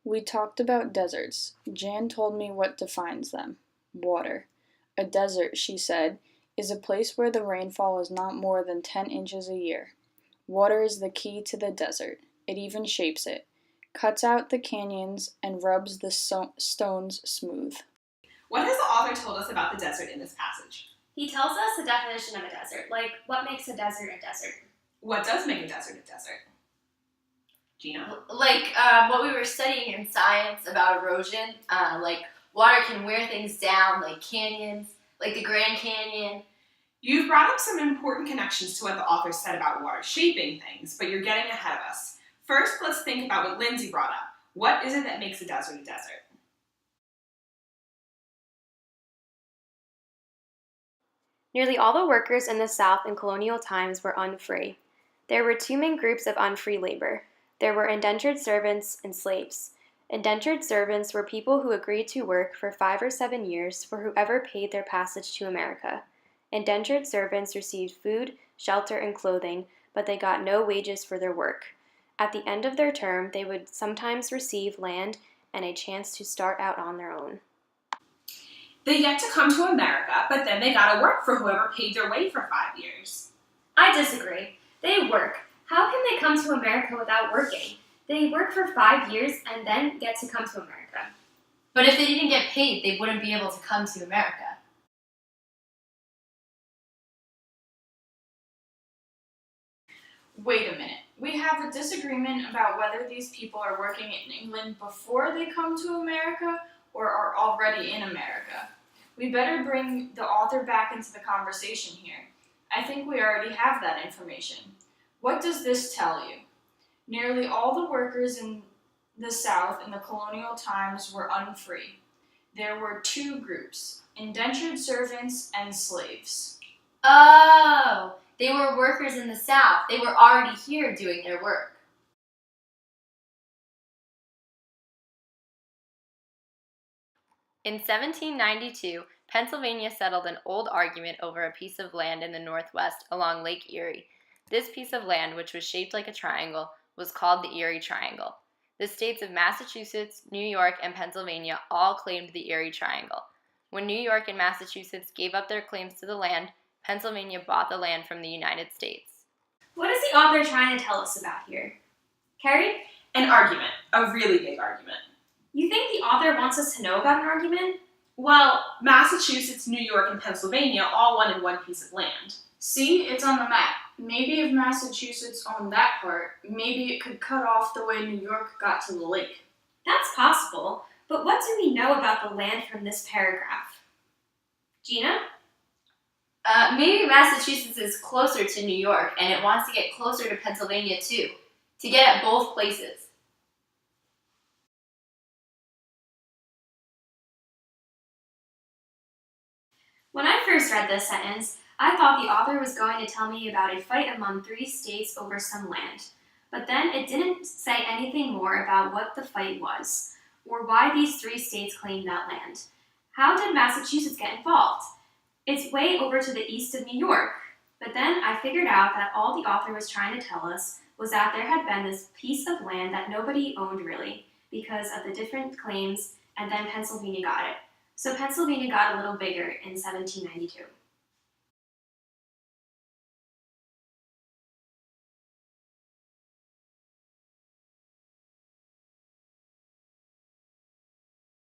We talked about deserts. Jan told me what defines them. Water. A desert, she said, is a place where the rainfall is not more than 10 inches a year. Water is the key to the desert. It even shapes it, cuts out the canyons, and rubs the stones smooth. What has the author told us about the desert in this passage? He tells us the definition of a desert, like what makes a desert a desert. What does make a desert a desert? Gina? Like what we were studying in science about erosion, like water can wear things down, like canyons, like the Grand Canyon. You've brought up some important connections to what the author said about water shaping things, but you're getting ahead of us. First, let's think about what Lindsay brought up. What is it that makes a desert a desert? Nearly all the workers in the South in colonial times were unfree. There were two main groups of unfree labor. There were indentured servants and slaves. Indentured servants were people who agreed to work for 5 or 7 years for whoever paid their passage to America. Indentured servants received food, shelter, and clothing, but they got no wages for their work. At the end of their term, they would sometimes receive land and a chance to start out on their own. They get to come to America, but then they gotta work for whoever paid their way for 5 years. I disagree. They work. How can they come to America without working? They work for 5 years and then get to come to America. But if they didn't get paid, they wouldn't be able to come to America. Wait a minute. We have a disagreement about whether these people are working in England before they come to America or are already in America. We better bring the author back into the conversation here. I think we already have that information. What does this tell you? Nearly all the workers in the South in the colonial times were unfree. There were two groups, indentured servants and slaves. Oh, they were workers in the South. They were already here doing their work. In 1792, Pennsylvania settled an old argument over a piece of land in the Northwest along Lake Erie. This piece of land, which was shaped like a triangle, was called the Erie Triangle. The states of Massachusetts, New York, and Pennsylvania all claimed the Erie Triangle. When New York and Massachusetts gave up their claims to the land, Pennsylvania bought the land from the United States. What is the author trying to tell us about here? Carrie? An argument. A really big argument. You think the author wants us to know about an argument? Well, Massachusetts, New York, and Pennsylvania all wanted one piece of land. See, it's on the map. Maybe if Massachusetts owned that part, maybe it could cut off the way New York got to the lake. That's possible, but what do we know about the land from this paragraph? Gina? Maybe Massachusetts is closer to New York and it wants to get closer to Pennsylvania too, to get at both places. When I first read this sentence, I thought the author was going to tell me about a fight among 3 states over some land. But then it didn't say anything more about what the fight was, or why these 3 states claimed that land. How did Massachusetts get involved? It's way over to the east of New York. But then I figured out that all the author was trying to tell us was that there had been this piece of land that nobody owned really, because of the different claims, and then Pennsylvania got it. So Pennsylvania got a little bigger in 1792.